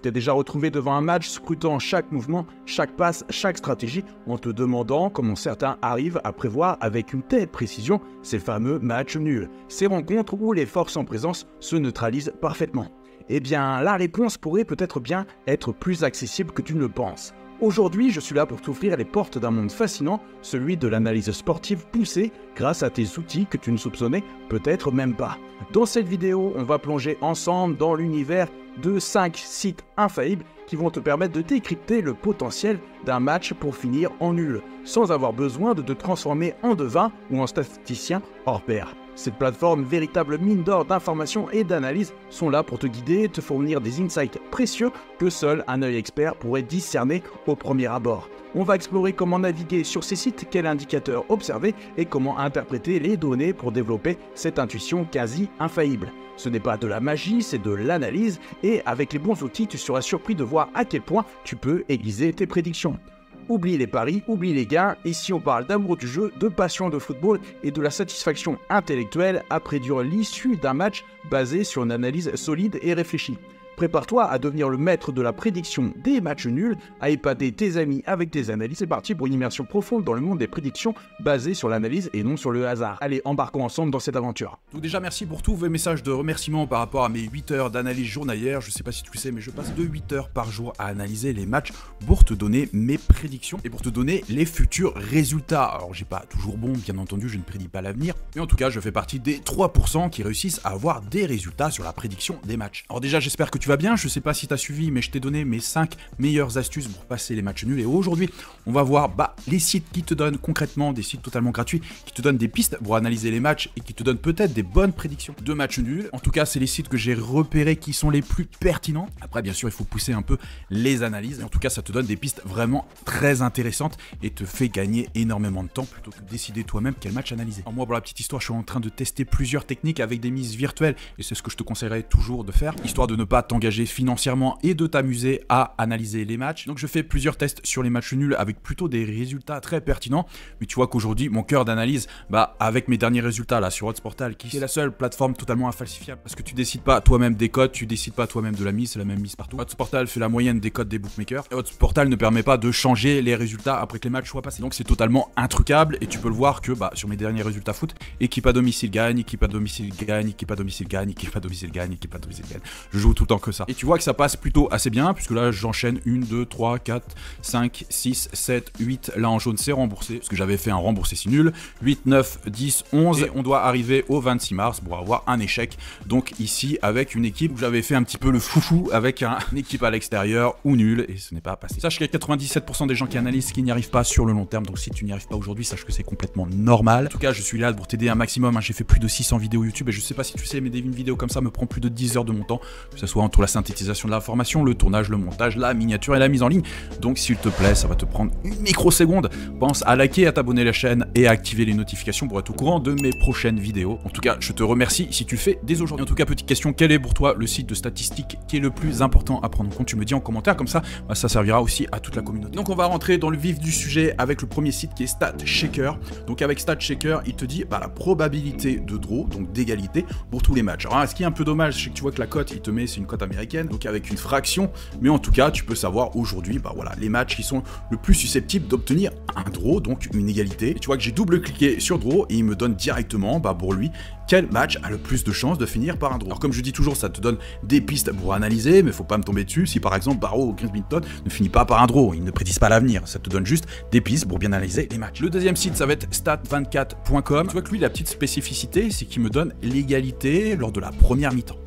t'es déjà retrouvé devant un match scrutant chaque mouvement, chaque passe, chaque stratégie, en te demandant comment certains arrivent à prévoir avec une telle précision ces fameux matchs nuls, ces rencontres où les forces en présence se neutralisent parfaitement. Eh bien, la réponse pourrait peut-être bien être plus accessible que tu ne le penses. Aujourd'hui, je suis là pour t'ouvrir les portes d'un monde fascinant, celui de l'analyse sportive poussée grâce à tes outils que tu ne soupçonnais peut-être même pas. Dans cette vidéo, on va plonger ensemble dans l'univers de 5 sites infaillibles qui vont te permettre de décrypter le potentiel d'un match pour finir en nul, sans avoir besoin de te transformer en devin ou en statisticien hors pair. Cette plateforme, véritable mine d'or d'informations et d'analyses, sont là pour te guider et te fournir des insights précieux que seul un œil expert pourrait discerner au premier abord. On va explorer comment naviguer sur ces sites, quels indicateurs observer et comment interpréter les données pour développer cette intuition quasi infaillible. Ce n'est pas de la magie, c'est de l'analyse et avec les bons outils, tu seras surpris de voir à quel point tu peux aiguiser tes prédictions. Oublie les paris, oublie les gains, ici on parle d'amour du jeu, de passion de football et de la satisfaction intellectuelle à prédire l'issue d'un match basé sur une analyse solide et réfléchie. Prépare-toi à devenir le maître de la prédiction des matchs nuls, à épater tes amis avec tes analyses. C'est parti pour une immersion profonde dans le monde des prédictions basées sur l'analyse et non sur le hasard. Allez, embarquons ensemble dans cette aventure. Donc déjà, merci pour tous vos messages de remerciement par rapport à mes 8 heures d'analyse journalière. Je sais pas si tu le sais, mais je passe de 8 heures par jour à analyser les matchs pour te donner mes prédictions et pour te donner les futurs résultats. Alors, j'ai pas toujours bon, bien entendu, je ne prédis pas l'avenir, mais en tout cas, je fais partie des 3% qui réussissent à avoir des résultats sur la prédiction des matchs. Alors déjà, j'espère que tu vas bien, je sais pas si tu as suivi, mais je t'ai donné mes 5 meilleures astuces pour passer les matchs nuls. Et aujourd'hui, on va voir les sites qui te donnent concrètement, des sites totalement gratuits, qui te donnent des pistes pour analyser les matchs et qui te donnent peut-être des bonnes prédictions de matchs nuls. En tout cas, c'est les sites que j'ai repérés qui sont les plus pertinents. Après, bien sûr, il faut pousser un peu les analyses. Et en tout cas, ça te donne des pistes vraiment très intéressantes et te fait gagner énormément de temps plutôt que de décider toi-même quel match analyser. Alors moi, pour la petite histoire, je suis en train de tester plusieurs techniques avec des mises virtuelles et c'est ce que je te conseillerais toujours de faire, histoire de ne pas t'engager financièrement et de t'amuser à analyser les matchs. Donc je fais plusieurs tests sur les matchs nuls avec plutôt des résultats très pertinents, mais tu vois qu'aujourd'hui mon cœur d'analyse, avec mes derniers résultats là sur Oddsportal, qui est la seule plateforme totalement infalsifiable, parce que tu décides pas toi-même des codes, tu décides pas toi-même de la mise, c'est la même mise partout. Oddsportal fait la moyenne des codes des bookmakers et Oddsportal ne permet pas de changer les résultats après que les matchs soient passés. Donc c'est totalement intrucable et tu peux le voir que sur mes derniers résultats foot, équipe à domicile gagne, équipe à domicile gagne, équipe à domicile gagne, équipe à domicile gagne, équipe à domicile gagne. Je joue tout le temps que ça. Et tu vois que ça passe plutôt assez bien, puisque là j'enchaîne 1, 2, 3, 4, 5, 6, 7, 8. Là en jaune c'est remboursé, parce que j'avais fait un remboursé si nul. 8, 9, 10, 11. Et on doit arriver au 26 mars pour avoir un échec. Donc ici avec une équipe où j'avais fait un petit peu le foufou avec une équipe à l'extérieur ou nul, et ce n'est pas passé. Sache qu'il y a 97% des gens qui analysent qui n'y arrivent pas sur le long terme, donc si tu n'y arrives pas aujourd'hui, sache que c'est complètement normal. En tout cas, je suis là pour t'aider un maximum. J'ai fait plus de 600 vidéos YouTube et je sais pas si tu sais, mais une vidéo comme ça me prend plus de 10 heures de mon temps, que ce soit entre la synthétisation de l'information, le tournage, le montage, la miniature et la mise en ligne. Donc s'il te plaît, ça va te prendre une microseconde. Pense à liker, à t'abonner à la chaîne et à activer les notifications pour être au courant de mes prochaines vidéos. En tout cas, je te remercie si tu le fais dès aujourd'hui. En tout cas, petite question, quel est pour toi le site de statistiques qui est le plus important à prendre en compte? Tu me dis en commentaire, comme ça, ça servira aussi à toute la communauté. Donc on va rentrer dans le vif du sujet avec le premier site qui est StatShaker. Donc avec StatShaker, il te dit la probabilité de draw, donc d'égalité pour tous les matchs. Alors ce qui est un peu dommage, c'est que tu vois que la cote, il te met, c'est une cote américaine, donc avec une fraction, mais en tout cas, tu peux savoir aujourd'hui, les matchs qui sont le plus susceptibles d'obtenir un draw, donc une égalité. Et tu vois que j'ai double-cliqué sur draw et il me donne directement, pour lui, quel match a le plus de chances de finir par un draw. Alors comme je dis toujours, ça te donne des pistes pour analyser, mais faut pas me tomber dessus. Si par exemple Barrow ou Grimsbington ne finit pas par un draw, ils ne prédisent pas l'avenir. Ça te donne juste des pistes pour bien analyser les matchs. Le deuxième site, ça va être stat24.com. Tu vois que lui, la petite spécificité, c'est qu'il me donne l'égalité lors de la première mi-temps.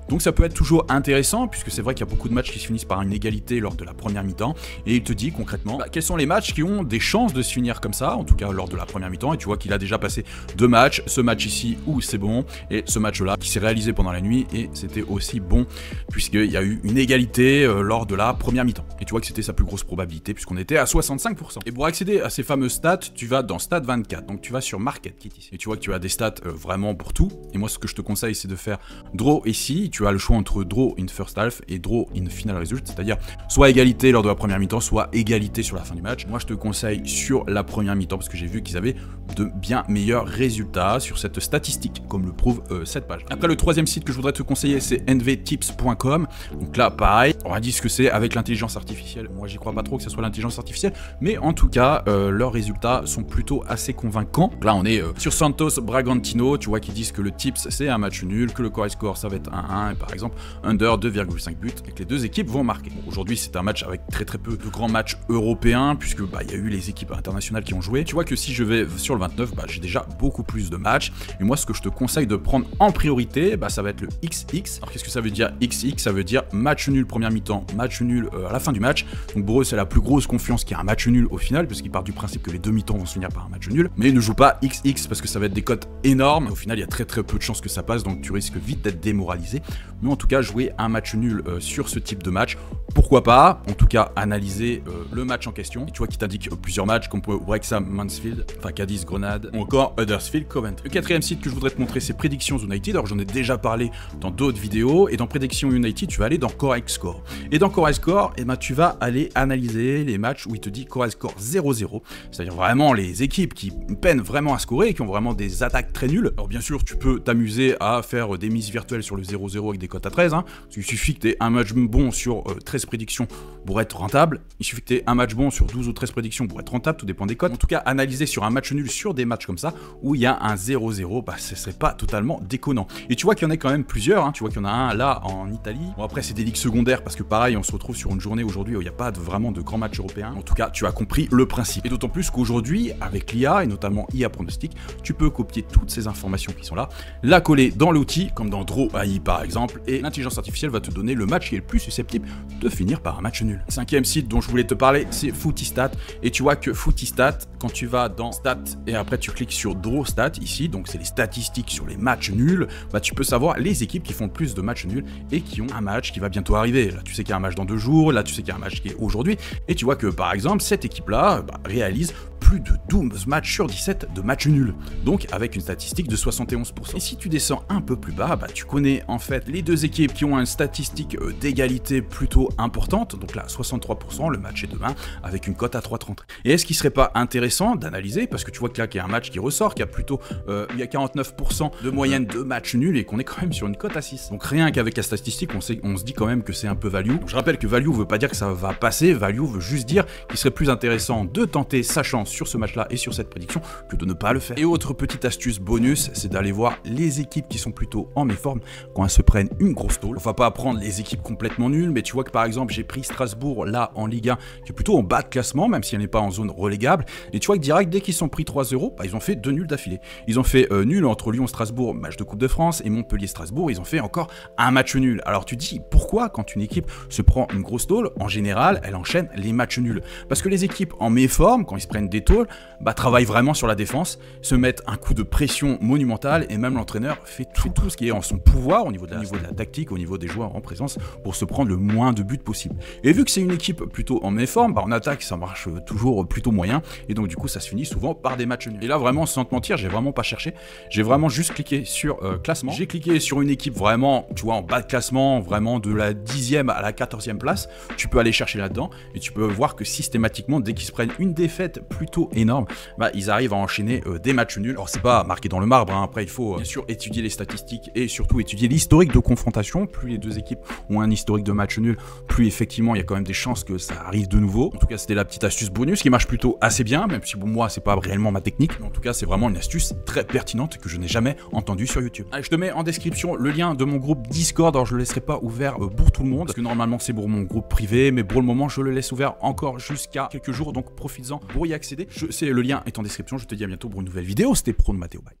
Donc ça peut être toujours intéressant, puisque c'est vrai qu'il y a beaucoup de matchs qui se finissent par une égalité lors de la première mi-temps, et il te dit concrètement quels sont les matchs qui ont des chances de se finir comme ça, en tout cas lors de la première mi-temps, et tu vois qu'il a déjà passé 2 matchs, ce match ici où c'est bon, et ce match-là qui s'est réalisé pendant la nuit, et c'était aussi bon, puisqu'il y a eu une égalité lors de la première mi-temps. Et tu vois que c'était sa plus grosse probabilité puisqu'on était à 65%. Et pour accéder à ces fameuses stats, tu vas dans Stat 24, donc tu vas sur Market Kit ici. Et tu vois que tu as des stats vraiment pour tout. Et moi, ce que je te conseille, c'est de faire Draw ici. Tu as le choix entre Draw in First Half et Draw in Final Result, c'est-à-dire soit égalité lors de la première mi-temps, soit égalité sur la fin du match. Moi, je te conseille sur la première mi-temps parce que j'ai vu qu'ils avaient de bien meilleurs résultats sur cette statistique, comme le prouve cette page. Après, le troisième site que je voudrais te conseiller, c'est nvtips.com. Donc là, pareil, on a dit ce que c'est avec l'intelligence artificielle. Moi, j'y crois pas trop que ce soit l'intelligence artificielle, mais en tout cas, leurs résultats sont plutôt assez convaincants. Donc là, on est sur Santos Bragantino, tu vois qu'ils disent que le tips, c'est un match nul, que le core score, ça va être 1-1, et par exemple, under 2,5 buts, et que les deux équipes vont marquer. Bon, aujourd'hui, c'est un match avec très peu de grands matchs européens, puisque il y a eu les équipes internationales qui ont joué. Tu vois que si je vais sur le 29, j'ai déjà beaucoup plus de matchs. Et moi, ce que je te conseille de prendre en priorité, ça va être le XX. Alors, qu'est-ce que ça veut dire XX? Ça veut dire match nul première mi-temps, match nul à la fin du match. Donc pour eux, c'est la plus grosse confiance qu'il y a un match nul au final, parce qu'ils partent du principe que les deux mi-temps vont se finir par un match nul. Mais ils ne jouent pas XX parce que ça va être des cotes énormes. Au final, il y a très peu de chances que ça passe, donc tu risques vite d'être démoralisé. Mais en tout cas, jouer un match nul sur ce type de match, pourquoi pas? En tout cas, analyser le match en question. Et tu vois qu'il t'indique plusieurs matchs comme Wrexham Mansfield, enfin Cadiz Grenade, ou encore Huddersfield Coventry. Le quatrième site que je voudrais te montrer, c'est Predictions United. Alors j'en ai déjà parlé dans d'autres vidéos. Et dans Predictions United, tu vas aller dans Core Score. Et dans Core Score, tu vas aller analyser les matchs où il te dit Core Score 0-0. C'est-à-dire vraiment les équipes qui peinent vraiment à scorer et qui ont vraiment des attaques très nulles. Alors bien sûr, tu peux t'amuser à faire des mises virtuelles sur le 0-0 avec des cotes à 13. Il suffit que tu aies un match bon sur 13 prédictions pour être rentable. Il suffit que tu aies un match bon sur 12 ou 13 prédictions pour être rentable, tout dépend des cotes. En tout cas, analyser sur un match nul sur des matchs comme ça, où il y a un 0-0, ce serait pas totalement déconnant. Et tu vois qu'il y en a quand même plusieurs, tu vois qu'il y en a un là en Italie. Bon après, c'est des ligues secondaires, parce que pareil, on se retrouve sur une journée aujourd'hui où il n'y a pas vraiment de grands matchs européens. En tout cas, tu as compris le principe. Et d'autant plus qu'aujourd'hui, avec l'IA, et notamment IA Pronostic, tu peux copier toutes ces informations qui sont là, la coller dans l'outil, comme dans Draw AI par exemple, et l'intelligence artificielle va te donner le match qui est le plus susceptible de finir par un match nul. Cinquième site dont je voulais te parler, c'est Footystat. Et tu vois que Footystat, quand tu vas dans Stat et après tu cliques sur Draw Stat ici, donc c'est les statistiques sur les matchs nuls, tu peux savoir les équipes qui font le plus de matchs nuls et qui ont un match qui va bientôt arriver. Là, tu sais qu'il y a un match dans 2 jours, là, tu sais qu'il y a un match qui est aujourd'hui, et tu vois que par exemple, cette équipe-là réalise plus de 12 matchs sur 17 de matchs nuls, donc avec une statistique de 71%. Et si tu descends un peu plus bas, tu connais en fait les deux équipes qui ont une statistique d'égalité plutôt importante, donc là 63%, le match est demain avec une cote à 3,30. Et est-ce qu'il serait pas intéressant d'analyser, parce que tu vois que là qu'il y a un match qui ressort, qu'il y a plutôt il y a 49% de moyenne de matchs nuls et qu'on est quand même sur une cote à 6. Donc rien qu'avec la statistique, on se dit quand même que c'est un peu value. Donc, je rappelle que value veut pas dire que ça va passer, value veut juste dire qu'il serait plus intéressant de tenter sa chance sur ce match-là et sur cette prédiction que de ne pas le faire. Et autre petite astuce bonus, c'est d'aller voir les équipes qui sont plutôt en méforme quand elles se prennent une grosse tôle. On va pas prendre les équipes complètement nulles, mais tu vois que par exemple j'ai pris Strasbourg là en Ligue 1 qui est plutôt en bas de classement, même si elle n'est pas en zone relégable. Et tu vois que direct dès qu'ils sont pris 3-0, ils ont fait 2 nuls d'affilée. Ils ont fait nul entre Lyon-Strasbourg, match de Coupe de France, et Montpellier-Strasbourg, ils ont fait encore un match nul. Alors tu te dis pourquoi quand une équipe se prend une grosse tôle, en général elle enchaîne les matchs nuls. Parce que les équipes en méforme, quand ils se prennent des tôles, travaillent vraiment sur la défense, se mettent un coup de pression monumental, et même l'entraîneur fait tout ce qui est en son pouvoir au niveau de la tactique, au niveau des joueurs en présence, pour se prendre le moins de buts possible. Et vu que c'est une équipe plutôt en méforme, en attaque ça marche toujours plutôt moyen, et donc du coup ça se finit souvent par des matchs nuls. Et là vraiment, sans te mentir, j'ai vraiment pas cherché, j'ai vraiment juste cliqué sur classement, j'ai cliqué sur une équipe vraiment, tu vois, en bas de classement, vraiment de la 10e à la 14e place, tu peux aller chercher là-dedans, et tu peux voir que systématiquement, dès qu'ils se prennent une défaite plutôt énorme, ils arrivent à enchaîner des matchs nuls. Alors c'est pas marqué dans le marbre, après il faut bien sûr étudier les statistiques et surtout étudier l'historique de confrontation. Plus les deux équipes ont un historique de match nul, plus effectivement il y a quand même des chances que ça arrive de nouveau. En tout cas c'était la petite astuce bonus qui marche plutôt assez bien, même si pour moi c'est pas réellement ma technique, mais en tout cas c'est vraiment une astuce très pertinente que je n'ai jamais entendue sur YouTube. Allez, je te mets en description le lien de mon groupe Discord. Alors je le laisserai pas ouvert pour tout le monde, parce que normalement c'est pour mon groupe privé, mais pour le moment je le laisse ouvert encore jusqu'à quelques jours, donc profites-en pour y accéder. Le lien est en description. Je te dis à bientôt pour une nouvelle vidéo. C'était Pro de Mathéo. Bye.